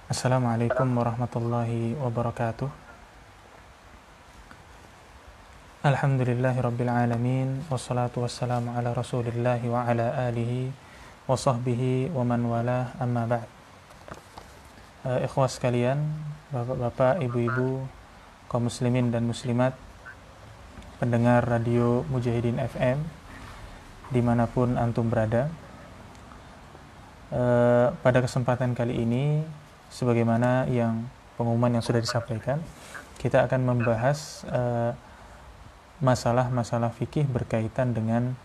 Assalamualaikum warahmatullahi wabarakatuh. Alhamdulillahi rabbil alamin. Wassalatu wassalamu ala rasulillahi wa ala alihi wa sahbihi wa man walah, amma ba'd. Ikhwas sekalian, bapak-bapak, ibu-ibu, kaum muslimin dan muslimat, pendengar radio Mujahidin FM dimanapun antum berada. Pada kesempatan kali ini, sebagaimana yang pengumuman yang sudah disampaikan, kita akan membahas masalah-masalah fikih berkaitan dengan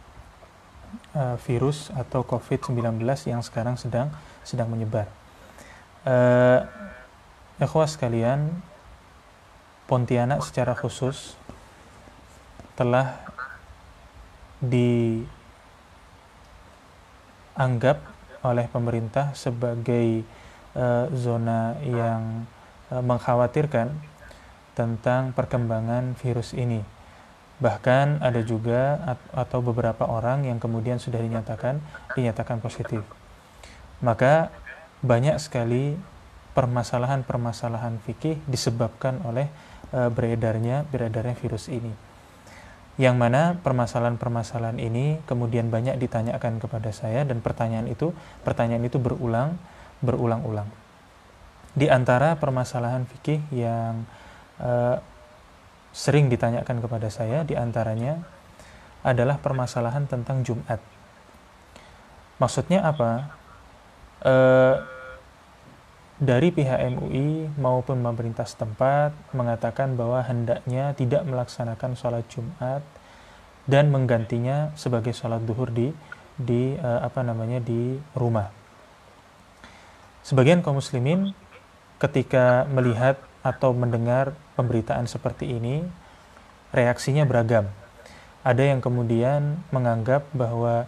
virus atau COVID-19 yang sekarang sedang menyebar. Ikhwas sekalian, Pontianak secara khusus telah dianggap oleh pemerintah sebagai zona yang mengkhawatirkan tentang perkembangan virus ini. Bahkan ada juga atau beberapa orang yang kemudian sudah dinyatakan positif. Maka banyak sekali permasalahan-permasalahan fikih disebabkan oleh beredarnya virus ini. Yang mana permasalahan-permasalahan ini kemudian banyak ditanyakan kepada saya, dan pertanyaan itu berulang-ulang. Di antara permasalahan fikih yang sering ditanyakan kepada saya, di antaranya adalah permasalahan tentang Jumat. Maksudnya apa? Dari pihak MUI maupun pemerintah setempat mengatakan bahwa hendaknya tidak melaksanakan sholat Jumat dan menggantinya sebagai sholat duhur di rumah. Sebagian kaum muslimin ketika melihat atau mendengar pemberitaan seperti ini, reaksinya beragam. Ada yang kemudian menganggap bahwa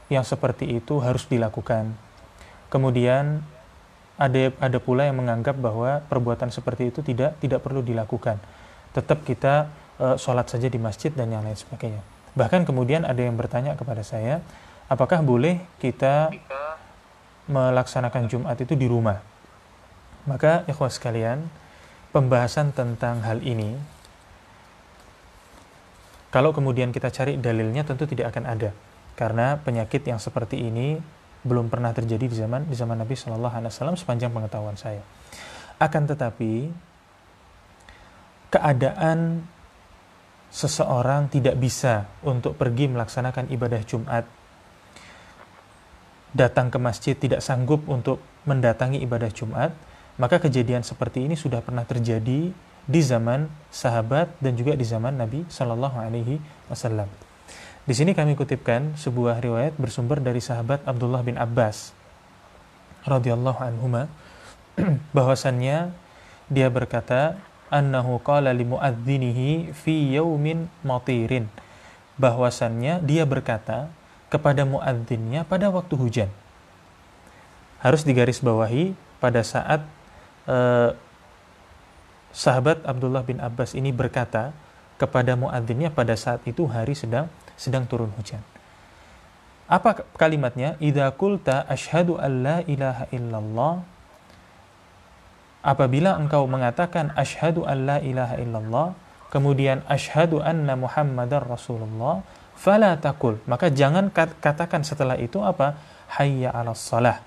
yang seperti itu harus dilakukan. Kemudian ada pula yang menganggap bahwa perbuatan seperti itu tidak perlu dilakukan. Tetap kita sholat saja di masjid dan yang lain sebagainya. Bahkan kemudian ada yang bertanya kepada saya, apakah boleh kita melaksanakan Jumat itu di rumah? Maka ikhwas sekalian, pembahasan tentang hal ini, kalau kemudian kita cari dalilnya tentu tidak akan ada, karena penyakit yang seperti ini belum pernah terjadi di zaman Nabi Shallallahu Alaihi Wasallam sepanjang pengetahuan saya. Akan tetapi keadaan seseorang tidak bisa untuk pergi melaksanakan ibadah Jumat, datang ke masjid, tidak sanggup untuk mendatangi ibadah Jumat, maka kejadian seperti ini sudah pernah terjadi di zaman sahabat dan juga di zaman Nabi Shallallahu Alaihi Wasallam. Di sini kami kutipkan sebuah riwayat bersumber dari sahabat Abdullah bin Abbas radhiyallahu anhuma, bahwasannya dia berkata, annahu qala li muadzinihi fi yaumin matirin, bahwasannya dia berkata kepada muadzinnya pada waktu hujan. Harus digarisbawahi, pada saat sahabat Abdullah bin Abbas ini berkata kepada muadzinnya pada saat itu hari sedang turun hujan. Apa kalimatnya? Idza qulta asyhadu an la ilaha illallah, apabila engkau mengatakan asyhadu an la ilaha illallah, kemudian asyhadu anna muhammadar rasulullah, fala taqul, maka jangan katakan setelah itu apa? Hayya 'alas shalah.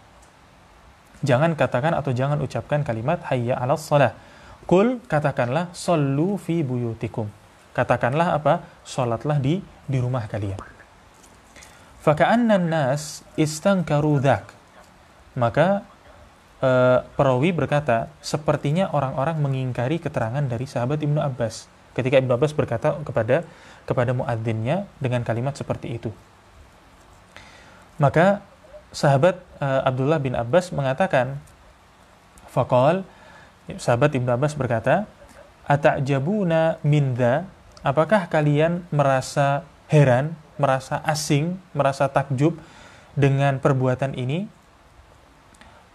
Jangan katakan atau jangan ucapkan kalimat hayya 'alas shalah. Qul, katakanlah sallu fi buyutikum. Katakanlah apa? Salatlah di rumah kalian. Faka'anna an-nas istankaru dzak. Maka perawi berkata, sepertinya orang-orang mengingkari keterangan dari sahabat Ibnu Abbas ketika Ibnu Abbas berkata kepada muadzinnya dengan kalimat seperti itu. Maka sahabat Abdullah bin Abbas mengatakan, faqal, sahabat Ibnu Abbas berkata, ata'jabuna min dza, apakah kalian merasa heran, merasa asing, merasa takjub dengan perbuatan ini?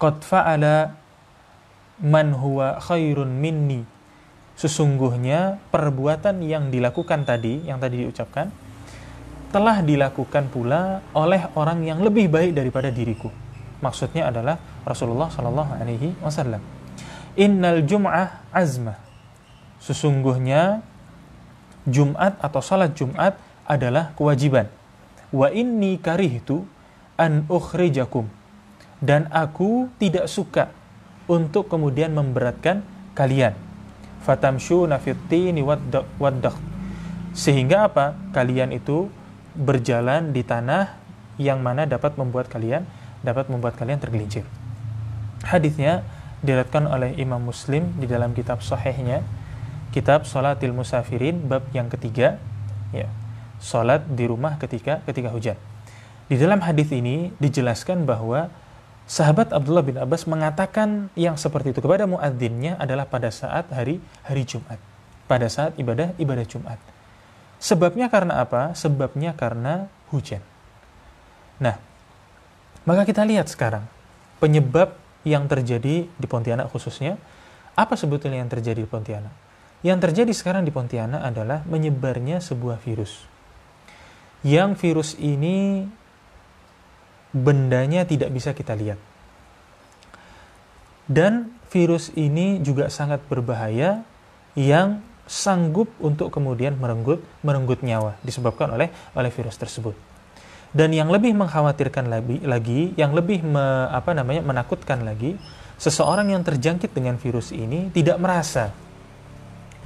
Qad fa'ala man huwa khairun minni, sesungguhnya perbuatan yang dilakukan tadi, yang tadi diucapkan, telah dilakukan pula oleh orang yang lebih baik daripada diriku. maksudnya adalah Rasulullah Shallallahu Alaihi Wasallam. Innal jum'ah azmah. Sesungguhnya Jumat atau salat Jumat adalah kewajiban. Wa inni karihtu an ukhrijakum. Dan aku tidak suka untuk kemudian memberatkan kalian. Fatamshuna fit-tini wad-dakh. Sehingga apa? Kalian itu berjalan di tanah yang mana dapat membuat kalian tergelincir. Hadisnya diriwayatkan oleh Imam Muslim di dalam kitab sahihnya, kitab Shalatil Musafirin bab yang ketiga, ya, salat di rumah ketika hujan. Di dalam hadis ini dijelaskan bahwa sahabat Abdullah bin Abbas mengatakan yang seperti itu kepada muadzinnya adalah pada saat hari Jumat, pada saat ibadah Jumat. Sebabnya karena apa? Sebabnya karena hujan. Nah, maka kita lihat sekarang penyebab yang terjadi di Pontianak khususnya. Apa sebetulnya yang terjadi di Pontianak? Yang terjadi sekarang di Pontianak adalah menyebarnya sebuah virus. Yang virus ini bendanya tidak bisa kita lihat. Dan virus ini juga sangat berbahaya yang sanggup untuk kemudian merenggut nyawa disebabkan oleh virus tersebut. Dan yang lebih mengkhawatirkan lagi, yang lebih menakutkan lagi, seseorang yang terjangkit dengan virus ini tidak merasa.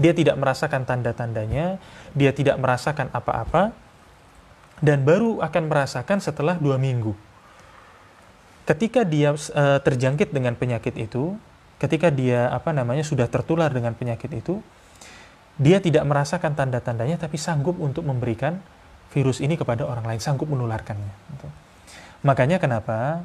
Dia tidak merasakan tanda-tandanya, dia tidak merasakan apa-apa, dan baru akan merasakan setelah 2 minggu. Ketika dia terjangkit dengan penyakit itu, ketika dia sudah tertular dengan penyakit itu, dia tidak merasakan tanda-tandanya, tapi sanggup untuk memberikan virus ini kepada orang lain, sanggup menularkannya. Makanya kenapa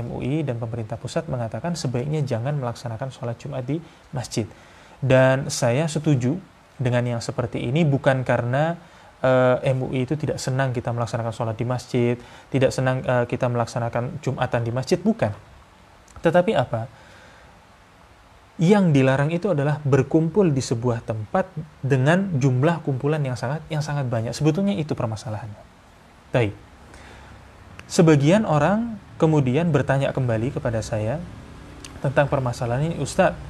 MUI dan pemerintah pusat mengatakan sebaiknya jangan melaksanakan sholat Jumat di masjid. Dan saya setuju dengan yang seperti ini, bukan karena MUI itu tidak senang kita melaksanakan sholat di masjid, tidak senang kita melaksanakan Jumatan di masjid, bukan. Tetapi apa? Yang dilarang itu adalah berkumpul di sebuah tempat dengan jumlah kumpulan yang sangat banyak. Sebetulnya itu permasalahannya. Baik. Sebagian orang kemudian bertanya kembali kepada saya tentang permasalahan ini, Ustadz,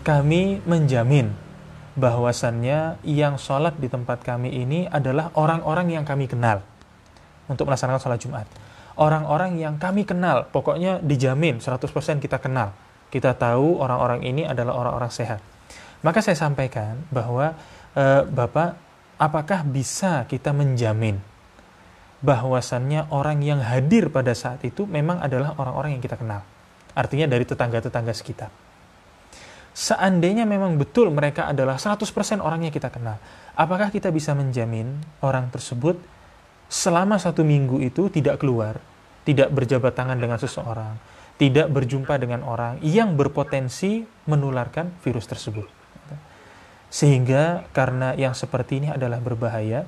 kami menjamin bahwasannya yang sholat di tempat kami ini adalah orang-orang yang kami kenal untuk melaksanakan sholat Jumat. Orang-orang yang kami kenal, pokoknya dijamin 100% kita kenal. Kita tahu orang-orang ini adalah orang-orang sehat. Maka saya sampaikan bahwa Bapak, apakah bisa kita menjamin bahwasannya orang yang hadir pada saat itu memang adalah orang-orang yang kita kenal? Artinya dari tetangga-tetangga sekitar. Seandainya memang betul mereka adalah 100% orang yang kita kenal, apakah kita bisa menjamin orang tersebut selama 1 minggu itu tidak keluar, tidak berjabat tangan dengan seseorang, tidak berjumpa dengan orang yang berpotensi menularkan virus tersebut? Sehingga karena yang seperti ini adalah berbahaya,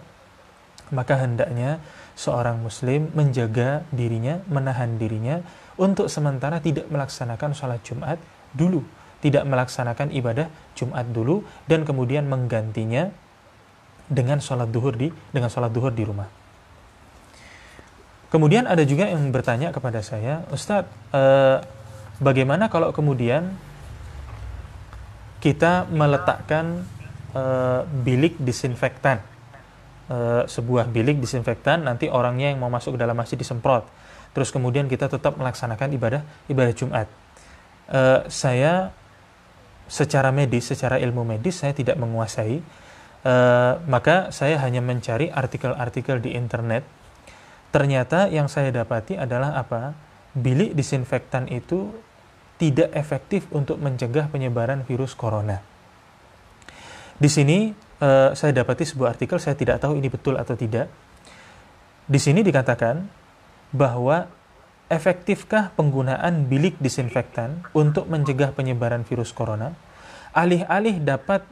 maka hendaknya seorang muslim menjaga dirinya, menahan dirinya untuk sementara tidak melaksanakan sholat Jumat dulu, tidak melaksanakan ibadah Jumat dulu, dan kemudian menggantinya dengan sholat duhur di rumah. Kemudian ada juga yang bertanya kepada saya, Ustadz, bagaimana kalau kemudian kita meletakkan bilik disinfektan, sebuah bilik disinfektan, nanti orangnya yang mau masuk ke dalam masjid disemprot, terus kemudian kita tetap melaksanakan ibadah Jumat. Saya secara ilmu medis saya tidak menguasai, maka saya hanya mencari artikel-artikel di internet. Ternyata yang saya dapati adalah apa? Bilik disinfektan itu tidak efektif untuk mencegah penyebaran virus corona. Di sini saya dapati sebuah artikel, saya tidak tahu ini betul atau tidak. Di sini dikatakan bahwa efektifkah penggunaan bilik disinfektan untuk mencegah penyebaran virus corona? Alih-alih dapat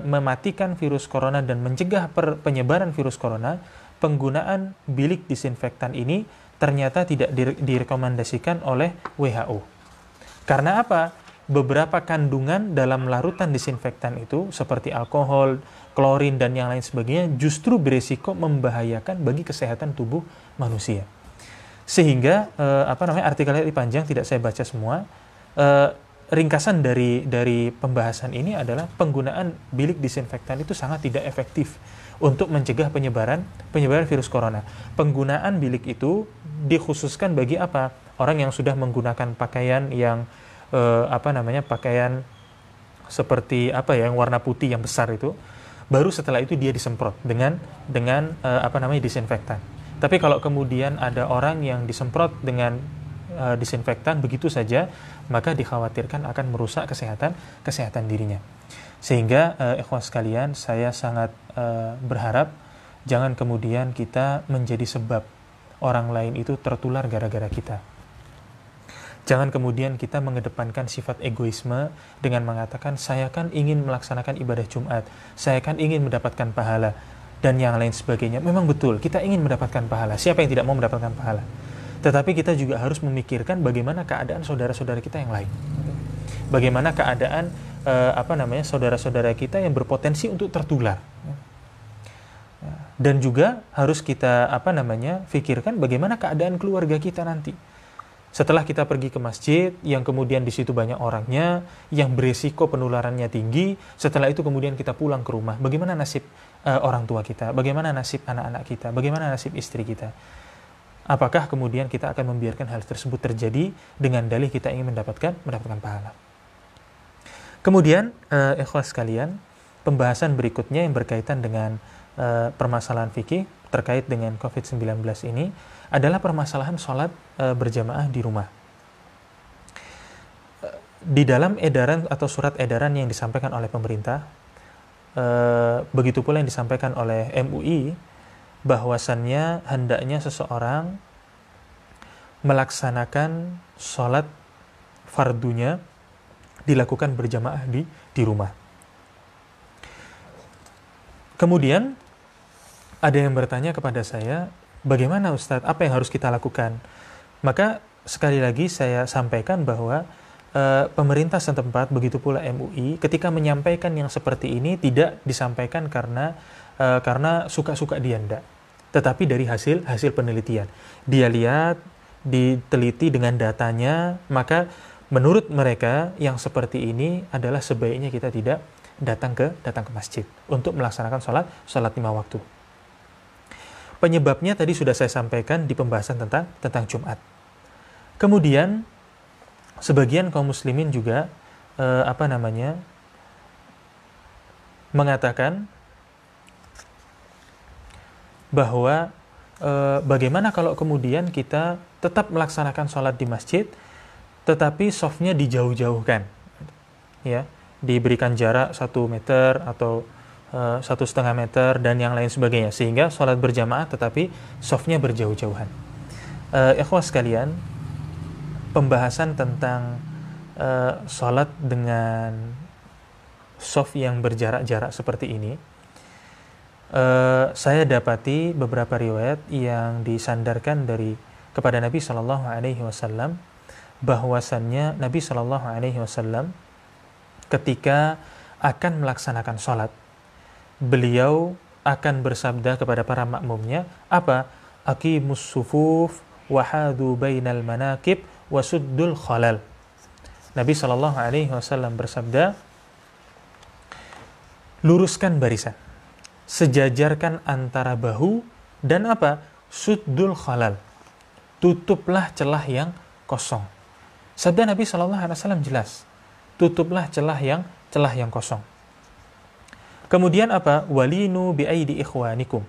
mematikan virus corona dan mencegah penyebaran virus corona, penggunaan bilik disinfektan ini ternyata tidak direkomendasikan oleh WHO. Karena apa? Beberapa kandungan dalam larutan disinfektan itu seperti alkohol, klorin, dan yang lain sebagainya justru beresiko membahayakan bagi kesehatan tubuh manusia. Sehingga artikelnya panjang, tidak saya baca semua. Ringkasan dari pembahasan ini adalah penggunaan bilik disinfektan itu sangat tidak efektif untuk mencegah penyebaran virus corona. Penggunaan bilik itu dikhususkan bagi apa? Orang yang sudah menggunakan pakaian yang pakaian seperti yang warna putih yang besar itu, baru setelah itu dia disemprot dengan disinfektan. Tapi kalau kemudian ada orang yang disemprot dengan disinfektan begitu saja, maka dikhawatirkan akan merusak kesehatan dirinya. Sehingga ikhwan sekalian, saya sangat berharap jangan kemudian kita menjadi sebab orang lain itu tertular gara-gara kita. Jangan kemudian kita mengedepankan sifat egoisme dengan mengatakan, saya kan ingin melaksanakan ibadah Jumat, saya kan ingin mendapatkan pahala, dan yang lain sebagainya. Memang betul, kita ingin mendapatkan pahala. Siapa yang tidak mau mendapatkan pahala? Tetapi kita juga harus memikirkan bagaimana keadaan saudara-saudara kita yang lain. Bagaimana keadaan saudara-saudara kita yang berpotensi untuk tertular. Dan juga harus kita pikirkan bagaimana keadaan keluarga kita nanti. Setelah kita pergi ke masjid, yang kemudian di situ banyak orangnya, yang beresiko penularannya tinggi, setelah itu kemudian kita pulang ke rumah, bagaimana nasib orang tua kita, bagaimana nasib anak-anak kita, bagaimana nasib istri kita. Apakah kemudian kita akan membiarkan hal tersebut terjadi dengan dalih kita ingin mendapatkan pahala. Kemudian, ikhwas sekalian, pembahasan berikutnya yang berkaitan dengan permasalahan fikih terkait dengan COVID-19 ini adalah permasalahan sholat berjamaah di rumah. Di dalam edaran atau surat edaran yang disampaikan oleh pemerintah, begitu pula yang disampaikan oleh MUI, bahwasannya hendaknya seseorang melaksanakan sholat fardunya dilakukan berjamaah di rumah. Kemudian ada yang bertanya kepada saya, bagaimana Ustadz, apa yang harus kita lakukan? Maka sekali lagi saya sampaikan bahwa pemerintah setempat, begitu pula MUI, ketika menyampaikan yang seperti ini tidak disampaikan karena suka-suka dia enggak, tetapi dari hasil penelitian. Dia lihat, diteliti dengan datanya, maka menurut mereka yang seperti ini adalah sebaiknya kita tidak datang ke masjid untuk melaksanakan sholat 5 waktu. Penyebabnya tadi sudah saya sampaikan di pembahasan tentang Jumat. Kemudian sebagian kaum muslimin juga mengatakan bahwa bagaimana kalau kemudian kita tetap melaksanakan sholat di masjid, tetapi softnya dijauh-jauhkan, ya, diberikan jarak 1 meter atau 1,5 meter dan yang lain sebagainya, sehingga sholat berjamaah tetapi softnya berjauh-jauhan. Ikhwas sekalian, pembahasan tentang sholat dengan soft yang berjarak-jarak seperti ini, saya dapati beberapa riwayat yang disandarkan kepada Nabi Shallallahu Alaihi Wasallam, bahwasannya Nabi Shallallahu Alaihi Wasallam ketika akan melaksanakan sholat, beliau akan bersabda kepada para makmumnya, apa? Aqimus sufuf wahadu bainal manakib wasuddul khalal. Nabi Shallallahu Alaihi Wasallam bersabda, luruskan barisan, sejajarkan antara bahu, dan apa? Suddul khalal, tutuplah celah yang kosong. Sabda Nabi Shallallahu Alaihi Wasallam jelas, tutuplah celah yang kosong. Kemudian apa? Walinu bi'aidi ikhwanikum.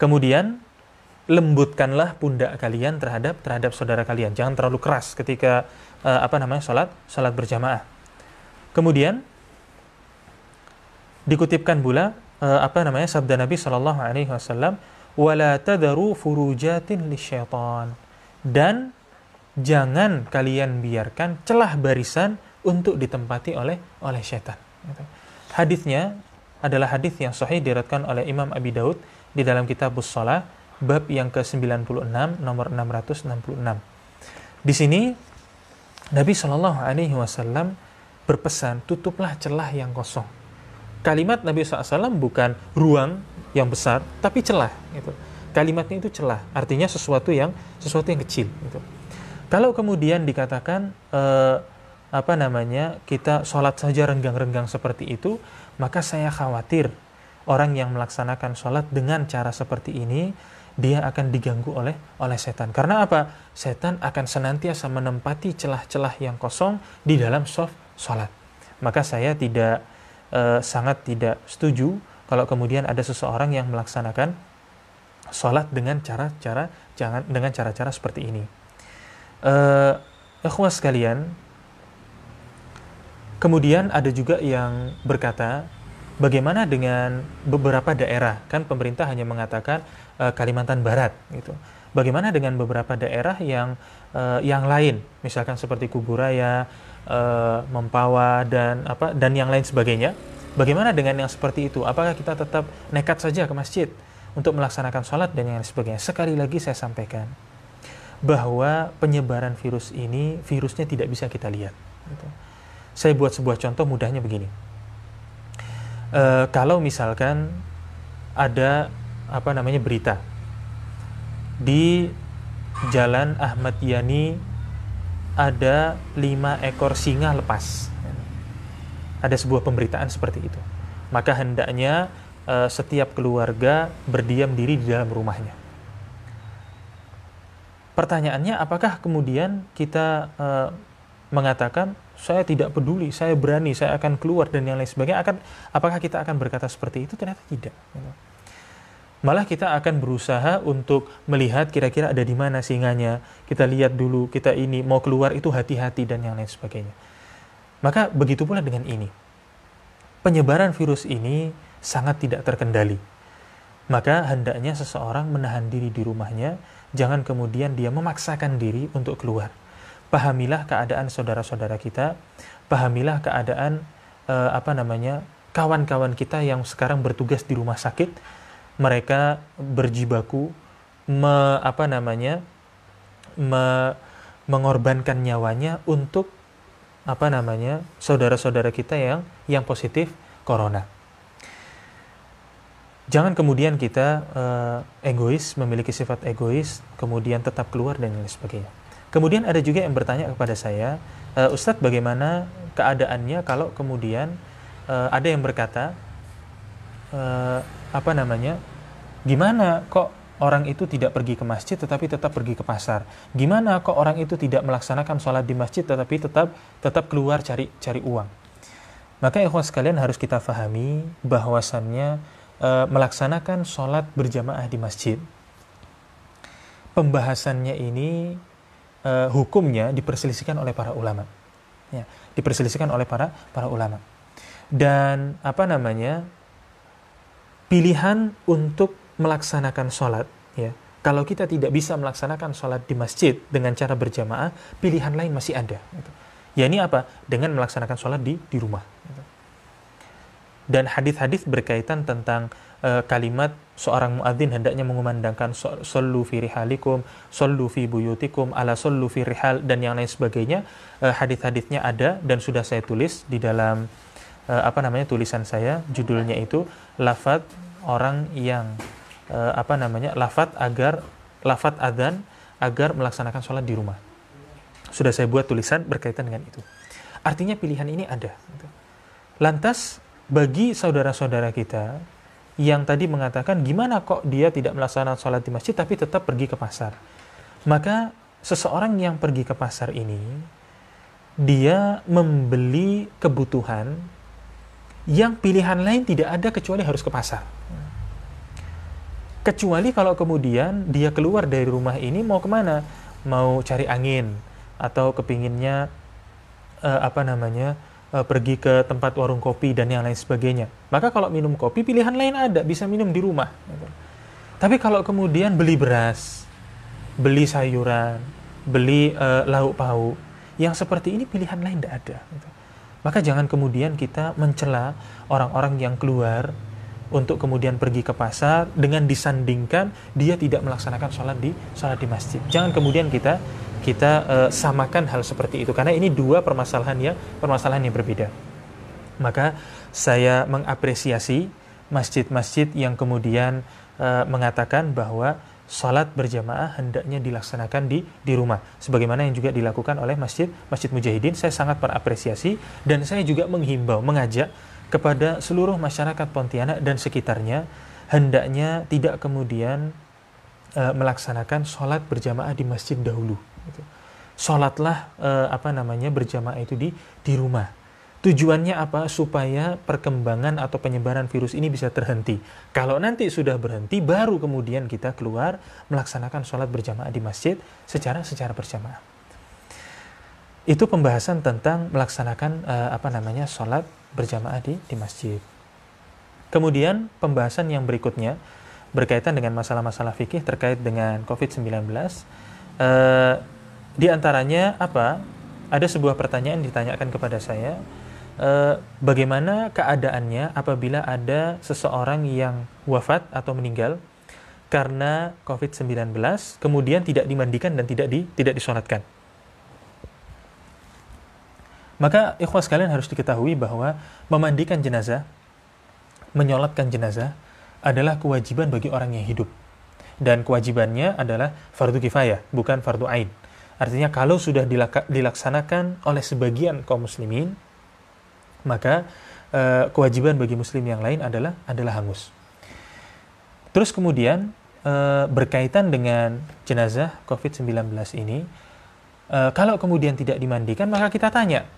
Kemudian lembutkanlah pundak kalian terhadap saudara kalian. Jangan terlalu keras ketika salat berjamaah. Kemudian dikutipkan pula sabda Nabi Shallallahu Alaihi Wasallam, wala tadaru furujatin lisyaitan, dan jangan kalian biarkan celah barisan untuk ditempati oleh syaitan. Hadisnya adalah hadis yang sahih diriwayatkan oleh Imam Abi Daud di dalam Kitabus Shalah bab yang ke-96 nomor 666. Di sini Nabi Shallallahu Alaihi Wasallam berpesan, tutuplah celah yang kosong. Kalimat Nabi SAW bukan ruang yang besar, tapi celah. Gitu. kalimatnya itu celah, artinya sesuatu yang kecil gitu. Kalau kemudian dikatakan kita sholat saja renggang-renggang seperti itu, maka saya khawatir orang yang melaksanakan sholat dengan cara seperti ini, dia akan diganggu oleh setan. Karena apa? Setan akan senantiasa menempati celah-celah yang kosong di dalam sholat. Maka saya sangat tidak setuju kalau kemudian ada seseorang yang melaksanakan sholat dengan cara-cara seperti ini. Ikhwas sekalian, kemudian ada juga yang berkata, bagaimana dengan beberapa daerah? Kan pemerintah hanya mengatakan Kalimantan Barat gitu. Bagaimana dengan beberapa daerah yang lain, misalkan seperti Kuburaya, Mempawah dan yang lain sebagainya? Bagaimana dengan yang seperti itu? Apakah kita tetap nekat saja ke masjid untuk melaksanakan sholat dan yang lain sebagainya? Sekali lagi saya sampaikan bahwa penyebaran virus ini, virusnya tidak bisa kita lihat. Gitu. Saya buat sebuah contoh mudahnya begini. Kalau misalkan ada berita di Jalan Ahmad Yani ada 5 ekor singa lepas, ada sebuah pemberitaan seperti itu, maka hendaknya setiap keluarga berdiam diri di dalam rumahnya. Pertanyaannya, apakah kemudian kita mengatakan saya tidak peduli, saya berani, saya akan keluar dan yang lain sebagainya? Apakah kita akan berkata seperti itu? Ternyata tidak. Malah kita akan berusaha untuk melihat kira-kira ada di mana singanya. Kita lihat dulu, kita ini mau keluar itu hati-hati dan yang lain sebagainya. Maka begitu pula dengan ini. Penyebaran virus ini sangat tidak terkendali. Maka hendaknya seseorang menahan diri di rumahnya, jangan kemudian dia memaksakan diri untuk keluar. Pahamilah keadaan saudara-saudara kita, pahamilah keadaan kawan-kawan kita yang sekarang bertugas di rumah sakit. Mereka berjibaku mengorbankan nyawanya untuk saudara-saudara kita yang positif corona. Jangan kemudian kita egois, memiliki sifat egois, kemudian tetap keluar dan lain sebagainya. Kemudian ada juga yang bertanya kepada saya, Ustadz, bagaimana keadaannya kalau kemudian ada yang berkata, gimana kok orang itu tidak pergi ke masjid tetapi tetap pergi ke pasar? Gimana kok orang itu tidak melaksanakan sholat di masjid tetapi tetap keluar cari uang? Maka ikhwan sekalian, harus kita fahami bahwasannya melaksanakan sholat berjamaah di masjid, pembahasannya ini hukumnya diperselisihkan oleh para ulama, ya, diperselisihkan oleh para ulama. Dan pilihan untuk melaksanakan sholat, ya, kalau kita tidak bisa melaksanakan sholat di masjid dengan cara berjamaah, pilihan lain masih ada, gitu. Ya, ini apa? Dengan melaksanakan sholat di rumah, gitu. Dan hadis-hadis berkaitan tentang kalimat seorang muadzin hendaknya mengumandangkan sallu fi rihalikum, sallu fi buyutikum, ala sallu fi rihal dan yang lain sebagainya. Hadis-hadisnya ada dan sudah saya tulis di dalam tulisan saya, judulnya itu lafaz orang yang lafaz adzan agar melaksanakan sholat di rumah. Sudah saya buat tulisan berkaitan dengan itu. Artinya pilihan ini ada. Lantas bagi saudara-saudara kita yang tadi mengatakan gimana kok dia tidak melaksanakan sholat di masjid tapi tetap pergi ke pasar, maka seseorang yang pergi ke pasar ini dia membeli kebutuhan yang pilihan lain tidak ada kecuali harus ke pasar. Kecuali kalau kemudian dia keluar dari rumah ini mau kemana? Mau cari angin atau kepinginnya pergi ke tempat warung kopi dan yang lain sebagainya. Maka kalau minum kopi pilihan lain ada, bisa minum di rumah. Tapi kalau kemudian beli beras, beli sayuran, beli lauk pauk, yang seperti ini pilihan lain tidak ada. Maka jangan kemudian kita mencela orang-orang yang keluar untuk kemudian pergi ke pasar dengan disandingkan dia tidak melaksanakan sholat di masjid. Jangan kemudian kita samakan hal seperti itu, karena ini dua permasalahan yang berbeda. Maka saya mengapresiasi masjid-masjid yang kemudian mengatakan bahwa salat berjamaah hendaknya dilaksanakan di rumah, sebagaimana yang juga dilakukan oleh Masjid Mujahidin. Saya sangat berapresiasi dan saya juga menghimbau, mengajak kepada seluruh masyarakat Pontianak dan sekitarnya hendaknya tidak kemudian melaksanakan salat berjamaah di masjid dahulu. Salatlah berjamaah itu di rumah. Tujuannya apa? Supaya perkembangan atau penyebaran virus ini bisa terhenti. Kalau nanti sudah berhenti, baru kemudian kita keluar melaksanakan sholat berjamaah di masjid secara berjamaah. Itu pembahasan tentang melaksanakan sholat berjamaah di masjid. Kemudian pembahasan yang berikutnya berkaitan dengan masalah-masalah fikih terkait dengan COVID-19. Di antaranya apa? Ada sebuah pertanyaan ditanyakan kepada saya. Bagaimana keadaannya apabila ada seseorang yang wafat atau meninggal karena COVID-19 kemudian tidak dimandikan dan tidak disolatkan. Maka ikhwah sekalian harus diketahui bahwa memandikan jenazah, menyolatkan jenazah adalah kewajiban bagi orang yang hidup, dan kewajibannya adalah fardu kifayah, bukan fardu ain. Artinya kalau sudah dilaksanakan oleh sebagian kaum muslimin, maka kewajiban bagi muslim yang lain adalah hangus. Terus kemudian berkaitan dengan jenazah COVID-19 ini, kalau kemudian tidak dimandikan, maka kita tanya,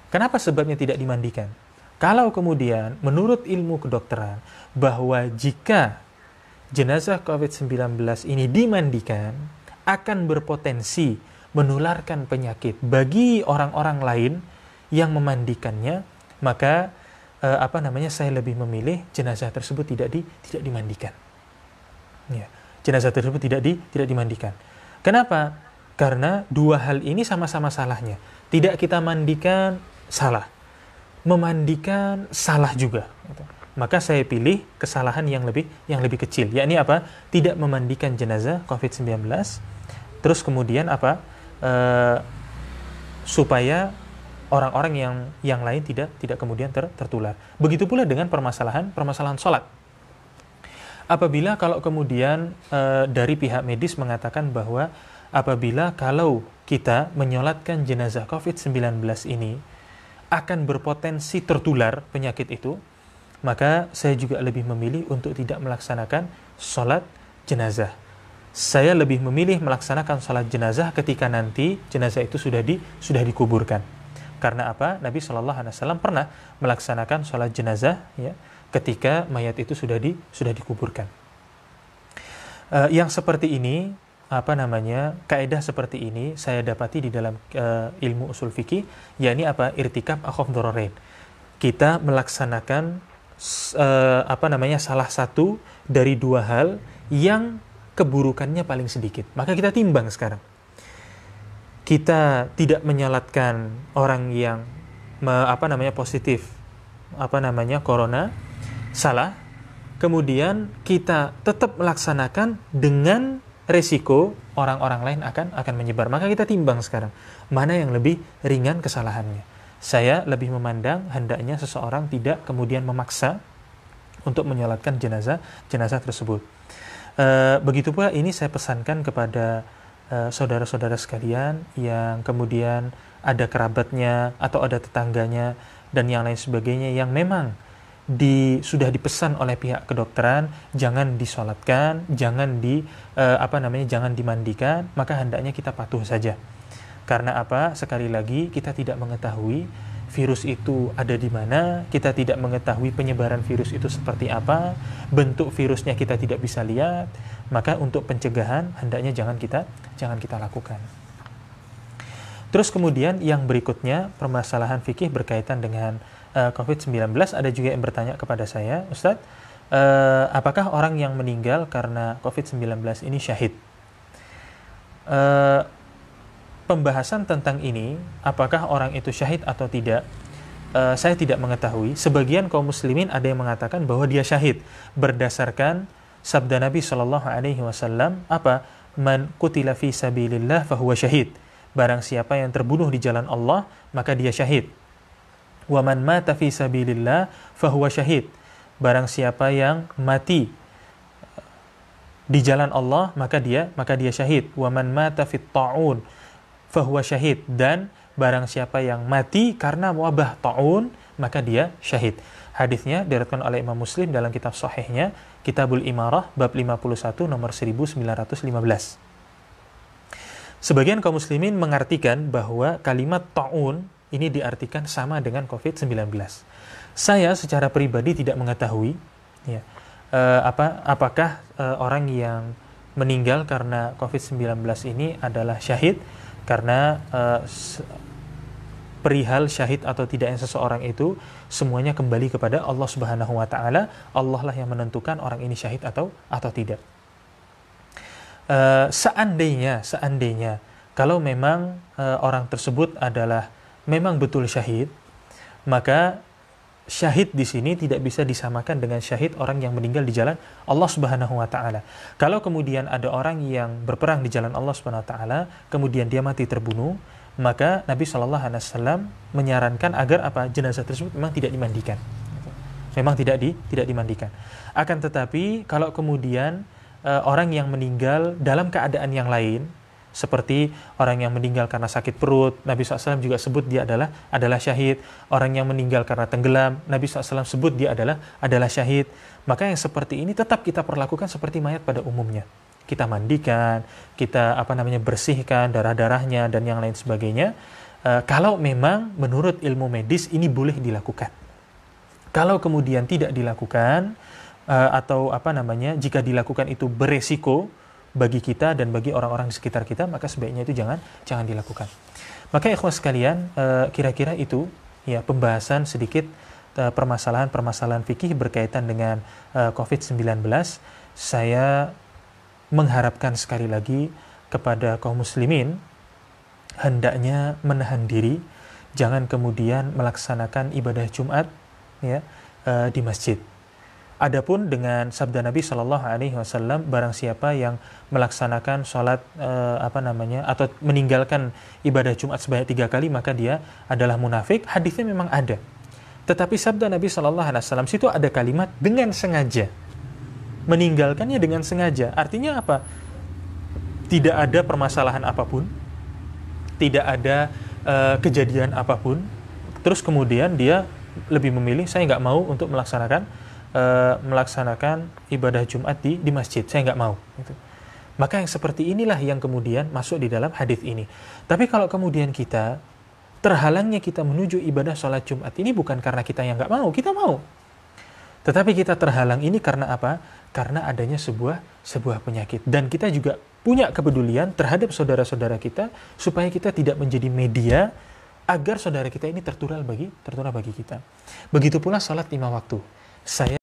kenapa sebabnya tidak dimandikan? Kalau kemudian menurut ilmu kedokteran bahwa jika jenazah COVID-19 ini dimandikan akan berpotensi menularkan penyakit bagi orang-orang lain yang memandikannya, maka saya lebih memilih jenazah tersebut tidak dimandikan. Ya, jenazah tersebut tidak dimandikan. Kenapa? Karena dua hal ini sama-sama salahnya. Tidak kita mandikan salah, memandikan salah juga. Maka saya pilih kesalahan yang lebih kecil, yakni apa? Tidak memandikan jenazah COVID-19. Terus kemudian apa? Supaya orang-orang yang lain tidak kemudian tertular. Begitu pula dengan permasalahan sholat. Apabila kalau kemudian dari pihak medis mengatakan bahwa apabila kalau kita menyolatkan jenazah COVID-19 ini akan berpotensi tertular penyakit itu, maka saya juga lebih memilih untuk tidak melaksanakan sholat jenazah. Saya lebih memilih melaksanakan sholat jenazah ketika nanti jenazah itu sudah dikuburkan. Karena apa? Nabi SAW pernah melaksanakan sholat jenazah ya, ketika mayat itu sudah dikuburkan. Yang seperti ini, kaidah seperti ini saya dapati di dalam ilmu usul fikih, yakni apa? Irtikab akhaf dhararain. Kita melaksanakan salah satu dari dua hal yang keburukannya paling sedikit. Maka kita timbang sekarang. Kita tidak menyolatkan orang yang positif corona, salah. Kemudian kita tetap melaksanakan dengan resiko orang-orang lain akan menyebar. Maka kita timbang sekarang mana yang lebih ringan kesalahannya. Saya lebih memandang hendaknya seseorang tidak kemudian memaksa untuk menyolatkan jenazah tersebut. Begitu pula ini saya pesankan kepada saudara-saudara sekalian yang kemudian ada kerabatnya atau ada tetangganya dan yang lain sebagainya yang memang sudah dipesan oleh pihak kedokteran jangan disolatkan, jangan jangan dimandikan, maka hendaknya kita patuh saja. Karena apa? Sekali lagi kita tidak mengetahui virus itu ada di mana, kita tidak mengetahui penyebaran virus itu seperti apa, bentuk virusnya kita tidak bisa lihat, maka untuk pencegahan hendaknya jangan kita lakukan. Terus kemudian yang berikutnya permasalahan fikih berkaitan dengan COVID-19, ada juga yang bertanya kepada saya, Ustadz, apakah orang yang meninggal karena COVID-19 ini syahid? Pembahasan tentang ini, apakah orang itu syahid atau tidak, saya tidak mengetahui. Sebagian kaum muslimin ada yang mengatakan bahwa dia syahid berdasarkan sabda Nabi SAW, apa? Man qutila fi sabilillah fahuwa syahid. Barang siapa yang terbunuh di jalan Allah, maka dia syahid. Wa man mata fi sabilillah fahuwa syahid. Barang siapa yang mati di jalan Allah, maka dia syahid. Wa man mata fit ta'un fahuwa syahid. Dan barang siapa yang mati karena wabah ta'un, maka dia syahid. Hadisnya diriwayatkan oleh Imam Muslim dalam kitab sahihnya, Kitabul Imarah bab 51 nomor 1915. Sebagian kaum muslimin mengartikan bahwa kalimat ta'un ini diartikan sama dengan COVID-19. Saya secara pribadi tidak mengetahui ya, apakah orang yang meninggal karena COVID-19 ini adalah syahid, karena perihal syahid atau tidaknya seseorang itu semuanya kembali kepada Allah Subhanahu wa taala. Allah lah yang menentukan orang ini syahid atau tidak. Seandainya kalau memang orang tersebut adalah memang betul syahid, maka syahid di sini tidak bisa disamakan dengan syahid orang yang meninggal di jalan Allah Subhanahu wa taala. Kalau kemudian ada orang yang berperang di jalan Allah Subhanahu wa taala, kemudian dia mati terbunuh, maka Nabi Shallallahu alaihi wasallam menyarankan agar jenazah tersebut memang tidak dimandikan. Memang tidak dimandikan. Akan tetapi kalau kemudian orang yang meninggal dalam keadaan yang lain, seperti orang yang meninggal karena sakit perut, Nabi SAW juga sebut dia adalah syahid. Orang yang meninggal karena tenggelam, Nabi SAW sebut dia adalah syahid. Maka yang seperti ini tetap kita perlakukan seperti mayat pada umumnya. Kita mandikan, kita bersihkan darah-darahnya dan yang lain sebagainya. Kalau memang menurut ilmu medis ini boleh dilakukan. Kalau kemudian tidak dilakukan atau jika dilakukan itu beresiko bagi kita dan bagi orang-orang di sekitar kita, maka sebaiknya itu jangan dilakukan. Maka ikhwas sekalian, kira-kira itu ya pembahasan sedikit permasalahan-permasalahan fikih berkaitan dengan COVID-19. Saya mengharapkan sekali lagi kepada kaum muslimin hendaknya menahan diri, jangan kemudian melaksanakan ibadah Jumat ya di masjid. Adapun dengan sabda Nabi Shallallahu Alaihi Wasallam, barang siapa yang melaksanakan sholat atau meninggalkan ibadah Jumat sebanyak 3 kali, maka dia adalah munafik. Hadisnya memang ada, tetapi sabda Nabi Shallallahu Alaihi Wasallam situ ada kalimat dengan sengaja, meninggalkannya dengan sengaja. Artinya apa? Tidak ada permasalahan apapun, tidak ada kejadian apapun. Terus kemudian dia lebih memilih saya nggak mau untuk melaksanakan ibadah Jumat di masjid, saya nggak mau gitu. Maka yang seperti inilah yang kemudian masuk di dalam hadis ini. Tapi kalau kemudian kita terhalangnya kita menuju ibadah sholat Jumat ini bukan karena kita yang nggak mau, kita mau, tetapi kita terhalang ini karena apa? Karena adanya sebuah penyakit, dan kita juga punya kepedulian terhadap saudara-saudara kita supaya kita tidak menjadi media agar saudara kita ini tertular bagi kita. Begitu pula sholat 5 waktu. Saya